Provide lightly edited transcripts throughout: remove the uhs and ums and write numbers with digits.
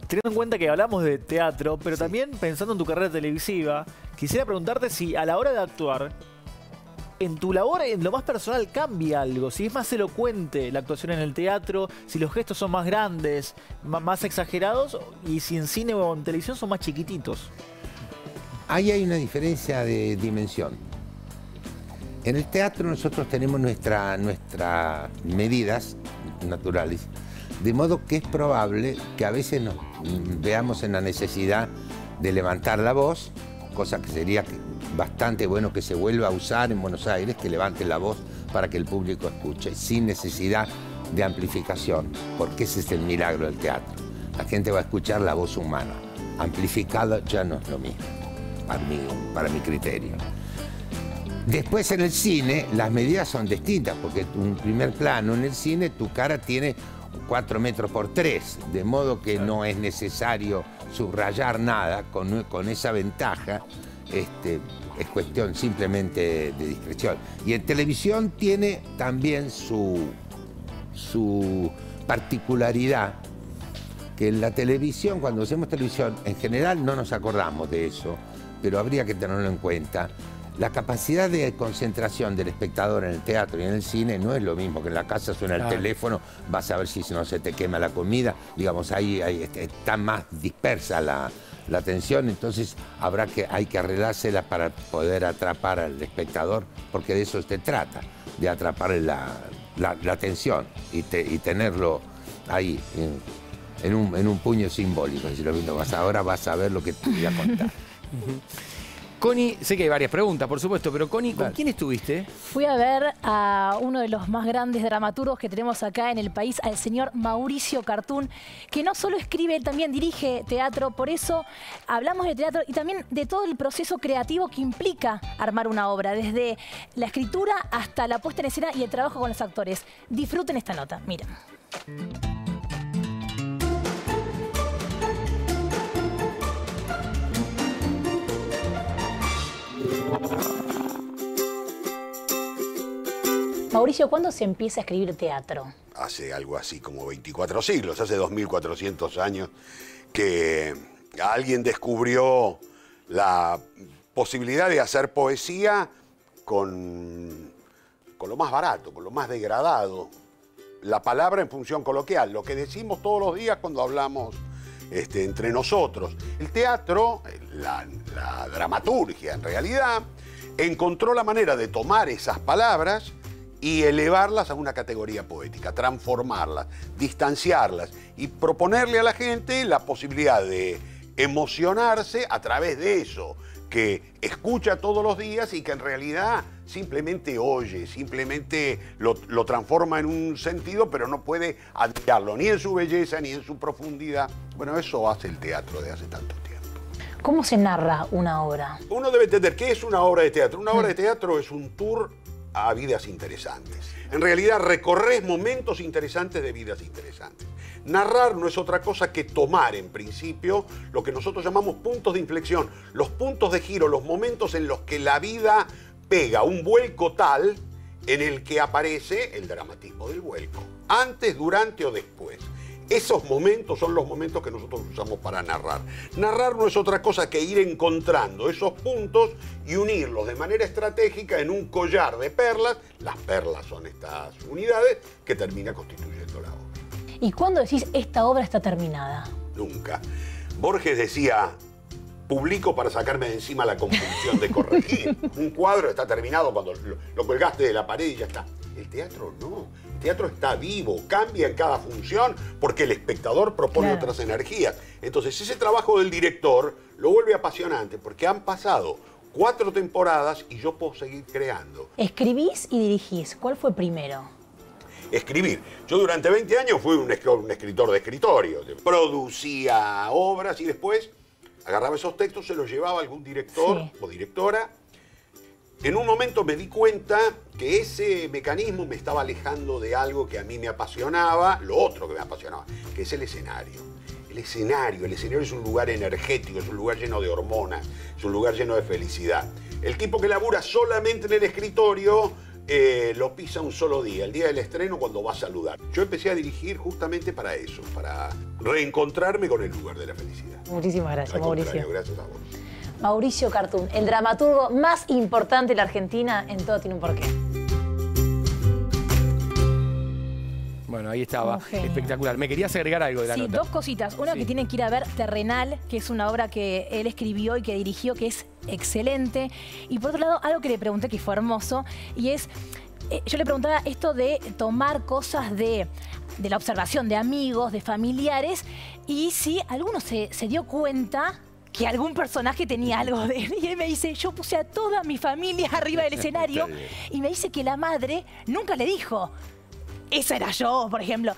Teniendo en cuenta que hablamos de teatro, pero también pensando en tu carrera televisiva, quisiera preguntarte si a la hora de actuar, en tu labor, en lo más personal, cambia algo. Si es más elocuente la actuación en el teatro, si los gestos son más grandes, más exagerados, y si en cine o en televisión son más chiquititos. Ahí hay una diferencia de dimensión. En el teatro nosotros tenemos nuestras medidas naturales, de modo que es probable que a veces nos veamos en la necesidad de levantar la voz, cosa que sería bastante bueno que se vuelva a usar en Buenos Aires, que levanten la voz para que el público escuche, sin necesidad de amplificación, porque ese es el milagro del teatro. La gente va a escuchar la voz humana. Amplificada ya no es lo mismo, para mi criterio. Después en el cine las medidas son distintas, porque un primer plano en el cine tu cara tiene 4 metros por 3, de modo que no es necesario subrayar nada con esa ventaja. Es cuestión simplemente de discreción. Y en televisión tiene también su particularidad, que en la televisión, cuando hacemos televisión, en general no nos acordamos de eso, pero habría que tenerlo en cuenta. La capacidad de concentración del espectador en el teatro y en el cine no es lo mismo que en la casa. Suena el teléfono, vas a ver si no se te quema la comida. Digamos, ahí está más dispersa la atención, entonces hay que arreglársela para poder atrapar al espectador, porque de eso se trata, de atrapar la atención y tenerlo ahí en un puño simbólico. Si lo mismo, ahora vas a ver lo que te voy a contar. Connie, sé que hay varias preguntas, por supuesto, pero Connie, ¿con quién estuviste? Fui a ver a uno de los más grandes dramaturgos que tenemos acá en el país, al señor Mauricio Cartún, que no solo escribe, él también dirige teatro. Por eso hablamos de teatro y también de todo el proceso creativo que implica armar una obra, desde la escritura hasta la puesta en escena y el trabajo con los actores. Disfruten esta nota, miren. Mauricio, ¿cuándo se empieza a escribir teatro? Hace algo así como 24 siglos, hace 2400 años, que alguien descubrió la posibilidad de hacer poesía con lo más barato, con lo más degradado. La palabra en función coloquial, lo que decimos todos los días cuando hablamos entre nosotros. El teatro, la dramaturgia en realidad, encontró la manera de tomar esas palabras y elevarlas a una categoría poética, transformarlas, distanciarlas y proponerle a la gente la posibilidad de emocionarse a través de eso que escucha todos los días y que en realidad simplemente oye, simplemente lo transforma en un sentido, pero no puede admirarlo ni en su belleza ni en su profundidad. Bueno, eso hace el teatro de hace tanto tiempo. ¿Cómo se narra una obra? Uno debe entender qué es una obra de teatro. Una obra de teatro es un tour a vidas interesantes. En realidad recorres momentos interesantes de vidas interesantes. Narrar no es otra cosa que tomar en principio lo que nosotros llamamos puntos de inflexión, los puntos de giro, los momentos en los que la vida pega un vuelco tal en el que aparece el dramatismo del vuelco, antes, durante o después. Esos momentos son los momentos que nosotros usamos para narrar. Narrar no es otra cosa que ir encontrando esos puntos y unirlos de manera estratégica en un collar de perlas. Las perlas son estas unidades que termina constituyendo la obra. ¿Y cuándo decís esta obra está terminada? Nunca. Borges decía, publico para sacarme de encima la compulsión de corregir. Un cuadro está terminado cuando lo colgaste de la pared y ya está. El teatro no. El teatro está vivo, cambia en cada función porque el espectador propone otras energías. Entonces ese trabajo del director lo vuelve apasionante porque han pasado 4 temporadas y yo puedo seguir creando. Escribís y dirigís. ¿Cuál fue primero? Escribir. Yo durante 20 años fui un escritor de escritorio. Producía obras y después agarraba esos textos, se los llevaba a algún director o directora. En un momento me di cuenta que ese mecanismo me estaba alejando de algo que a mí me apasionaba, lo otro que me apasionaba, que es el escenario. El escenario es un lugar energético, es un lugar lleno de hormonas, es un lugar lleno de felicidad. El tipo que labura solamente en el escritorio lo pisa un solo día, el día del estreno, cuando va a saludar. Yo empecé a dirigir justamente para eso, para reencontrarme con el lugar de la felicidad. Muchísimas gracias, Mauricio. Gracias a vos. Mauricio Cartún, el dramaturgo más importante de la Argentina, en Todo tiene un porqué. Bueno, ahí estaba, espectacular. ¿Me querías agregar algo de la nota? Sí, dos cositas. Una que tienen que ir a ver, Terrenal, que es una obra que él escribió y que dirigió, que es excelente. Y por otro lado, algo que le pregunté que fue hermoso, y es, yo le preguntaba esto de tomar cosas de la observación de amigos, de familiares, y si alguno se dio cuenta que algún personaje tenía algo de él. Y él me dice, yo puse a toda mi familia arriba del escenario, y me dice que la madre nunca le dijo, esa era yo, por ejemplo.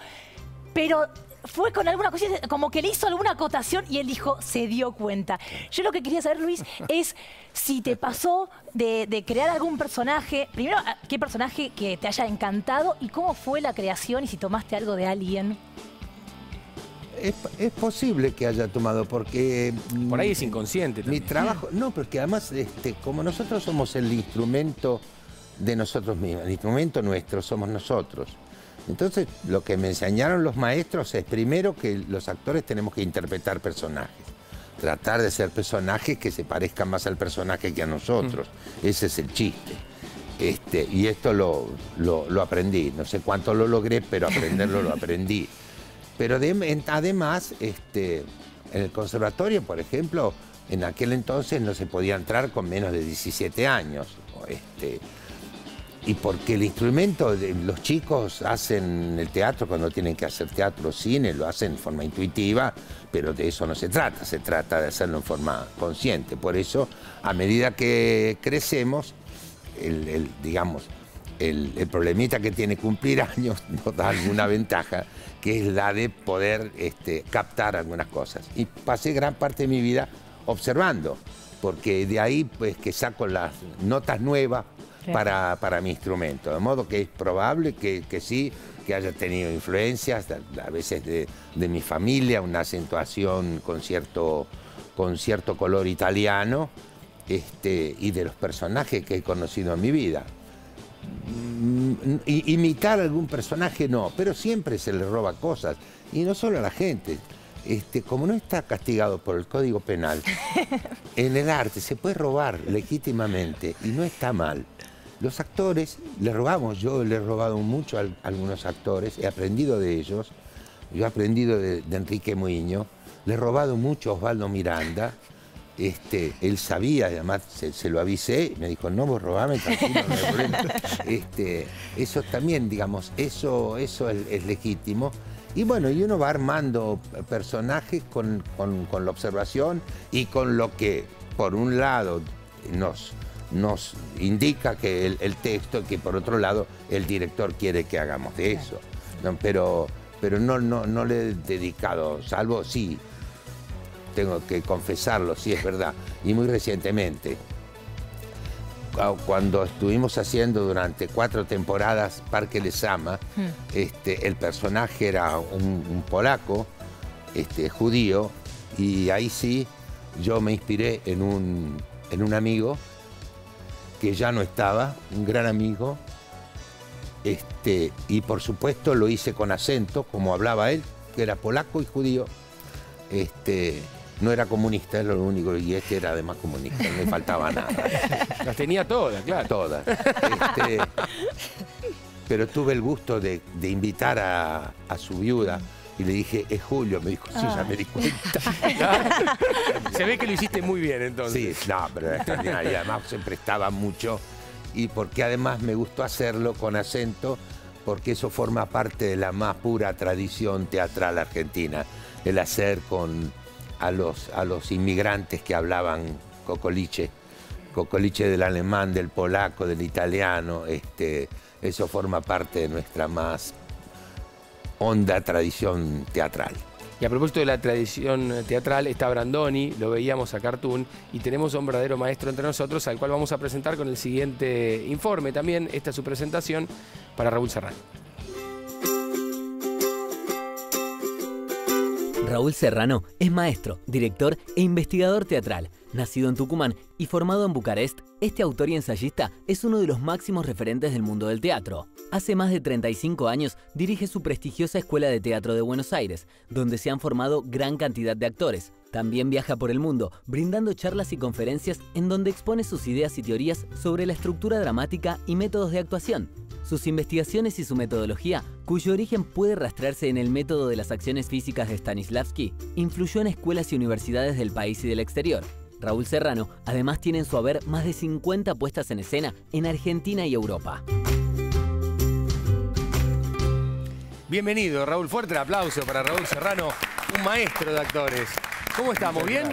Pero fue con alguna cosa, como que le hizo alguna acotación y él dijo, se dio cuenta. Yo lo que quería saber, Luis, es si te pasó de crear algún personaje. Primero, ¿qué personaje que te haya encantado y cómo fue la creación y si tomaste algo de alguien? Es posible que haya tomado, porque... Por ahí es inconsciente también. Mi trabajo... No, porque además, como nosotros somos el instrumento de nosotros mismos, el instrumento nuestro somos nosotros. Entonces, lo que me enseñaron los maestros es primero que los actores tenemos que interpretar personajes. Tratar de ser personajes que se parezcan más al personaje que a nosotros. Ese es el chiste. Y esto lo aprendí. No sé cuánto lo logré, pero aprenderlo lo aprendí. Pero además, en el conservatorio, por ejemplo, en aquel entonces no se podía entrar con menos de 17 años. Y porque el instrumento, los chicos hacen el teatro cuando tienen que hacer teatro o cine, lo hacen en forma intuitiva, pero de eso no se trata de hacerlo en forma consciente. Por eso, a medida que crecemos, digamos, el problemita que tiene cumplir años nos da alguna ventaja, que es la de poder captar algunas cosas. Y pasé gran parte de mi vida observando, porque de ahí pues que saco las notas nuevas para mi instrumento. De modo que es probable que sí, que haya tenido influencias, a veces de mi familia, una acentuación con cierto color italiano, y de los personajes que he conocido en mi vida. Imitar a algún personaje no, pero siempre se le roba cosas, y no solo a la gente. Como no está castigado por el Código Penal, en el arte se puede robar legítimamente y no está mal. Los actores, le robamos, yo le he robado mucho a algunos actores, he aprendido de ellos, yo he aprendido de Enrique Muiño, le he robado mucho a Osvaldo Miranda. Él sabía, además se lo avisé, me dijo, no, vos robame, tranquilo, no hay problema. Eso también, digamos, eso es legítimo. Y bueno, y uno va armando personajes con la observación y con lo que, por un lado, nos indica que el texto, que por otro lado, el director quiere que hagamos de eso. ¿No? Pero no le he dedicado, salvo sí. Tengo que confesarlo, sí, es verdad. Y muy recientemente, cuando estuvimos haciendo durante 4 temporadas Parque Lezama, el personaje era un polaco, judío, y ahí sí yo me inspiré en un amigo que ya no estaba, un gran amigo, y por supuesto lo hice con acento, como hablaba él, que era polaco y judío. No era comunista, era lo único, y era además comunista, no le faltaba nada. Las tenía todas, claro. Todas. Pero tuve el gusto de invitar a su viuda y le dije, es Julio, me dijo, sí, ya me di cuenta. Se ve que lo hiciste muy bien entonces. Sí, no, pero era extraordinario, y además se prestaba mucho, y porque además me gustó hacerlo con acento, porque eso forma parte de la más pura tradición teatral argentina, el hacer a los inmigrantes que hablaban cocoliche del alemán, del polaco, del italiano. Eso forma parte de nuestra más honda tradición teatral. Y a propósito de la tradición teatral, está Brandoni, lo veíamos a Cartoon, y tenemos a un verdadero maestro entre nosotros, al cual vamos a presentar con el siguiente informe. También esta es su presentación para Raúl Serrano. Raúl Serrano es maestro, director e investigador teatral. Nacido en Tucumán y formado en Bucarest, este autor y ensayista es uno de los máximos referentes del mundo del teatro. Hace más de 35 años dirige su prestigiosa Escuela de Teatro de Buenos Aires, donde se han formado gran cantidad de actores. También viaja por el mundo, brindando charlas y conferencias en donde expone sus ideas y teorías sobre la estructura dramática y métodos de actuación. Sus investigaciones y su metodología, cuyo origen puede rastrearse en el método de las acciones físicas de Stanislavski, influyó en escuelas y universidades del país y del exterior. Raúl Serrano además tiene en su haber más de 50 puestas en escena en Argentina y Europa. Bienvenido, Raúl. Fuerte el aplauso para Raúl Serrano, un maestro de actores. ¿Cómo estamos? ¿Bien?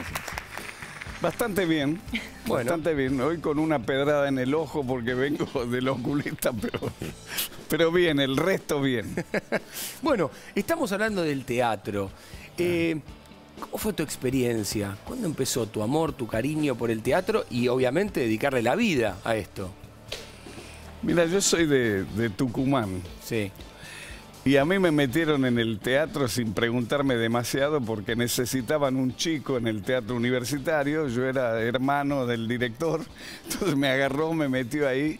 Bastante bien, Bueno. bastante bien. Hoy con una pedrada en el ojo porque vengo del oculista, pero bien, el resto bien. Bueno, estamos hablando del teatro. ¿Cómo fue tu experiencia? ¿Cuándo empezó tu amor, tu cariño por el teatro y obviamente dedicarle la vida a esto? Mira, yo soy de Tucumán Sí. y a mí me metieron en el teatro sin preguntarme demasiado porque necesitaban un chico en el teatro universitario. Yo era hermano del director, entonces me agarró, me metió ahí.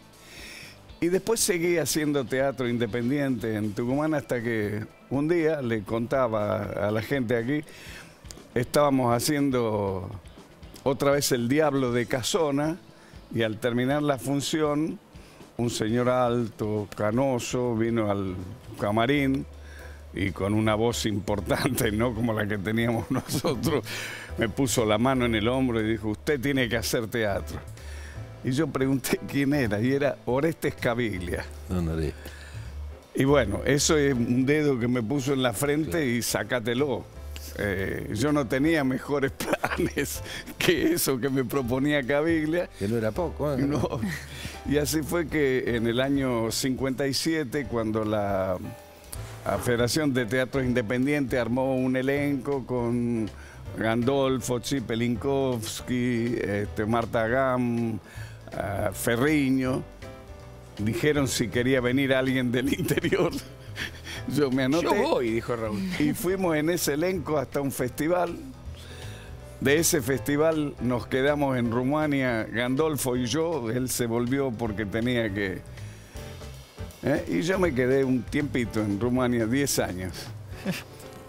Y después seguí haciendo teatro independiente en Tucumán hasta que un día le contaba a la gente aquí, estábamos haciendo otra vez El Diablo de Casona y al terminar la función, un señor alto, canoso, vino al camarín y con una voz importante, no como la que teníamos nosotros, me puso la mano en el hombro y dijo, usted tiene que hacer teatro. Y yo pregunté quién era, y era Orestes Caviglia. Y bueno, eso es un dedo que me puso en la frente y sácatelo. Yo no tenía mejores planes que eso que me proponía Caviglia. Que no era poco, ¿eh? No. Y así fue que en el año 57, cuando la Federación de Teatros Independientes armó un elenco con Gandolfo, Pelinkowski, Marta Gam, Ferriño, dijeron si quería venir alguien del interior. Yo me anoté. Yo voy, dijo Raúl. Y fuimos en ese elenco hasta un festival. De ese festival nos quedamos en Rumania, Gandolfo y yo. Él se volvió porque tenía que... Y yo me quedé un tiempito en Rumania, 10 años.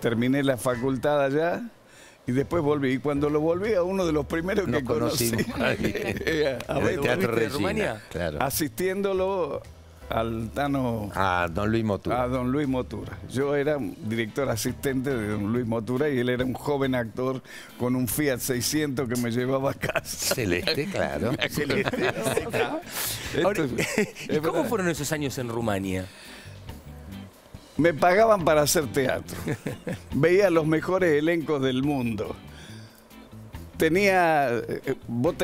Terminé la facultad allá y después volví. Y cuando lo volví, a uno de los primeros Nos que conocí, conocimos ahí. a En ver, el Teatro ¿volviste de Regina, Rumania? claro. asistiéndolo al Tano... A don Luis Motura. A don Luis Motura. Yo era director asistente de don Luis Motura y él era un joven actor con un Fiat 600 que me llevaba a casa. Celeste, claro. Excelente. Ahora, ¿y cómo fueron esos años en Rumania? Me pagaban para hacer teatro. Veía los mejores elencos del mundo. Tenía... ¿Vos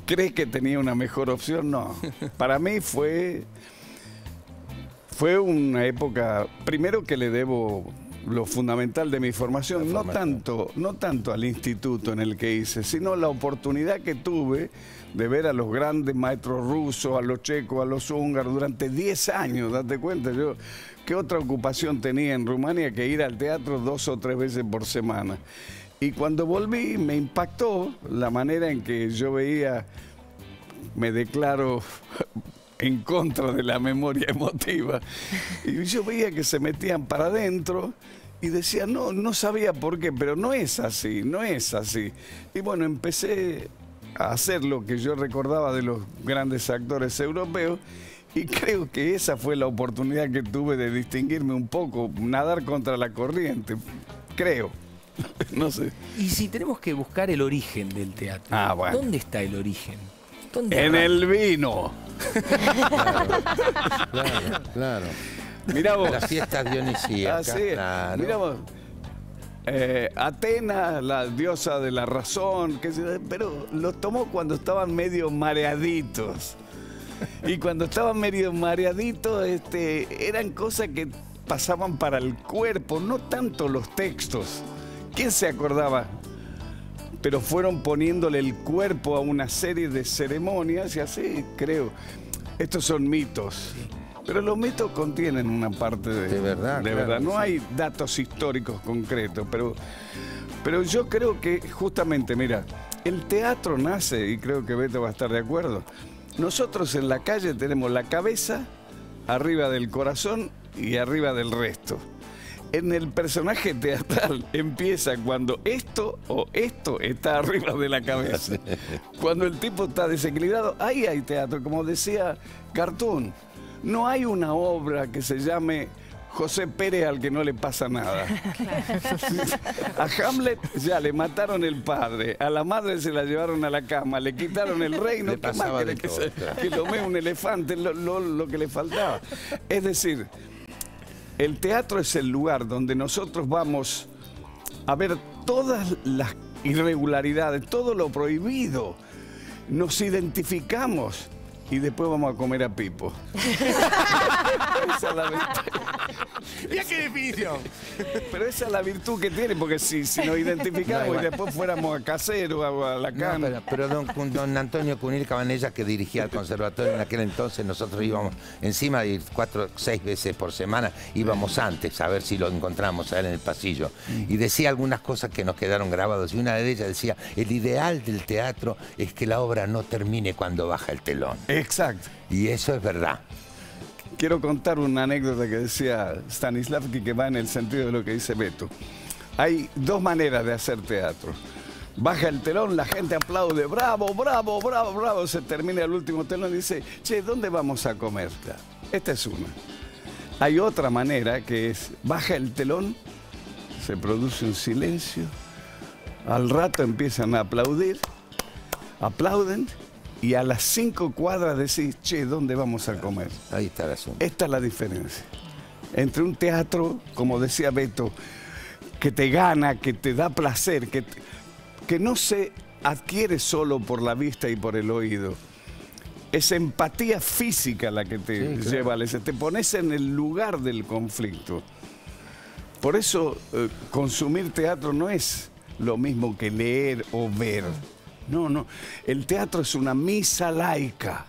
crees que tenía una mejor opción? No. Para mí fue una época, primero que le debo lo fundamental de mi formación, no tanto al instituto en el que hice, sino la oportunidad que tuve de ver a los grandes maestros rusos, a los checos, a los húngaros durante 10 años, date cuenta. Yo, ¿qué otra ocupación tenía en Rumania que ir al teatro 2 o 3 veces por semana? Y cuando volví me impactó la manera en que yo veía, me declaro en contra de la memoria emotiva, y yo veía que se metían para adentro y decía, no sabía por qué, pero no es así, no es así. Y bueno, empecé a hacer lo que yo recordaba de los grandes actores europeos y creo que esa fue la oportunidad que tuve de distinguirme un poco, nadar contra la corriente, creo. No sé. Y si tenemos que buscar el origen del teatro, Bueno. ¿dónde está el origen? ¿Dónde En arranca? el vino. Claro. Mirá vos. Las fiestas dionisíacas. Así es. Claro. Mirá vos. Atena, la diosa de la razón, pero los tomó cuando estaban medio mareaditos. Y cuando estaban medio mareaditos, eran cosas que pasaban para el cuerpo, no tanto los textos. ¿Quién se acordaba? Pero fueron poniéndole el cuerpo a una serie de ceremonias y así, creo. Estos son mitos. Pero los mitos contienen una parte de verdad. De Claro, verdad. No sí. hay datos históricos concretos, pero yo creo que justamente, mira, el teatro nace, y creo que Beto va a estar de acuerdo, nosotros en la calle tenemos la cabeza arriba del corazón y arriba del resto. En el personaje teatral empieza cuando esto o esto está arriba de la cabeza. Cuando el tipo está desequilibrado, ahí hay teatro. Como decía Cartoon, no hay una obra que se llame José Pérez al que no le pasa nada. A Hamlet ya le mataron el padre, a la madre se la llevaron a la cama, le quitaron el reino, Le pasaba de que, todo, que lo mee un elefante, lo que le faltaba. Es decir, el teatro es el lugar donde nosotros vamos a ver todas las irregularidades, todo lo prohibido. Nos identificamos y después vamos a comer a Pipo. Esa es la virtud. Mira qué definición. Pero esa es la virtud que tiene, porque si nos identificamos y después fuéramos a Casero, a la cama. No, pero don Antonio Cunil Cabanella, que dirigía el conservatorio en aquel entonces, nosotros íbamos encima de ir 4 o 6 veces por semana, íbamos antes a ver si lo encontramos a él en el pasillo. Y decía algunas cosas que nos quedaron grabadas, y una de ellas decía, el ideal del teatro es que la obra no termine cuando baja el telón. Exacto. Y eso es verdad. Quiero contar una anécdota que decía Stanislavski que va en el sentido de lo que dice Beto. Hay 2 maneras de hacer teatro. Baja el telón, la gente aplaude, bravo, bravo, bravo, bravo. Se termina el último telón y dice, che, ¿dónde vamos a comer? Esta es una. Hay otra manera que es, baja el telón, se produce un silencio, al rato empiezan a aplaudir, aplauden, y a las 5 cuadras decís, che, ¿dónde vamos a comer? Ahí está el asunto. Esta es la diferencia. Entre un teatro, como decía Beto, que te gana, que te da placer, que no se adquiere solo por la vista y por el oído. Es empatía física la que te lleva a ese. Te pones en el lugar del conflicto. Por eso, consumir teatro no es lo mismo que leer o ver. No, no. El teatro es una misa laica.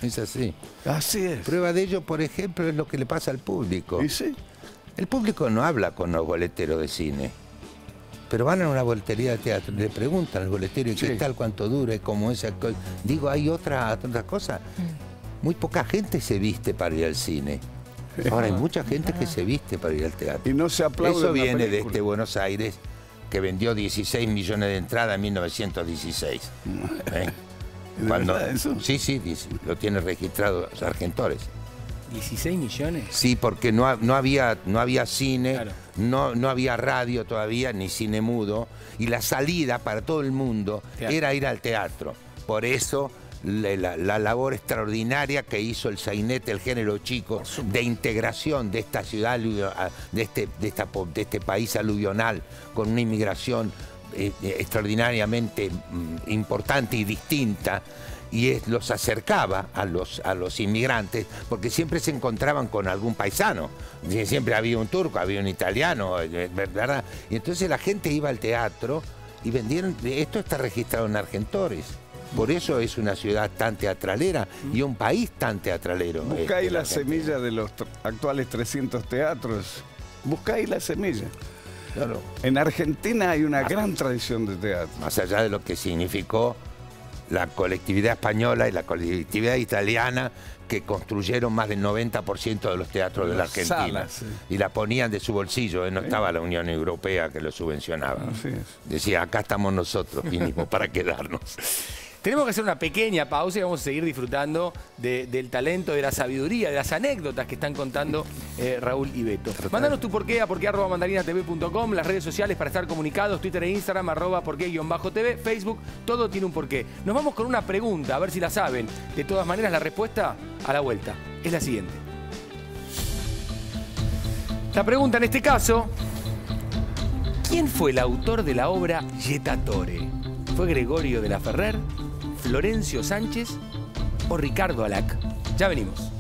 Es así. Así es. Prueba de ello, por ejemplo, es lo que le pasa al público. ¿Y sí? El público no habla con los boleteros de cine. Pero van a una boletería de teatro, le preguntan al boletero qué tal, cuánto dura, cómo es. Digo, hay otra cosa. Muy poca gente se viste para ir al cine. Ahora hay mucha gente que se viste para ir al teatro. Y no se aplaude. Eso viene de este Buenos Aires, que vendió 16 millones de entradas en 1916. Cuando, eso? Sí, lo tiene registrado Argentores. ¿16 millones? Sí, porque no había cine, claro. no había radio todavía, ni cine mudo, y la salida para todo el mundo era ir al teatro. Por eso la labor extraordinaria que hizo el sainete, el género chico, de integración de esta ciudad, de este país aluvional, con una inmigración extraordinariamente importante y distinta, y los acercaba a los inmigrantes, porque siempre se encontraban con algún paisano. Siempre había un turco, había un italiano, ¿verdad? Y entonces la gente iba al teatro y vendieron. Esto está registrado en Argentores. Por eso es una ciudad tan teatralera y un país tan teatralero. Buscáis la semilla de los actuales 300 teatros. Buscáis la semilla. Claro. En Argentina hay una gran tradición de teatro. Más allá de lo que significó la colectividad española y la colectividad italiana, que construyeron más del 90% de los teatros de la Argentina. Salas, y la ponían de su bolsillo, no estaba la Unión Europea que lo subvencionaba. Así es. Decía, acá estamos nosotros, vinimos para quedarnos. Tenemos que hacer una pequeña pausa y vamos a seguir disfrutando del talento, de la sabiduría, de las anécdotas que están contando Raúl y Beto. Mándanos tu porqué a porqué@mandarinatv.com, las redes sociales para estar comunicados, Twitter e Instagram, @porqué_tv, Facebook, todo tiene un porqué. Nos vamos con una pregunta, a ver si la saben. De todas maneras, la respuesta a la vuelta es la siguiente. La pregunta en este caso, ¿quién fue el autor de la obra Jettatore? ¿Fue Gregorio de la Ferrer, Florencio Sánchez o Ricardo Alac? Ya venimos.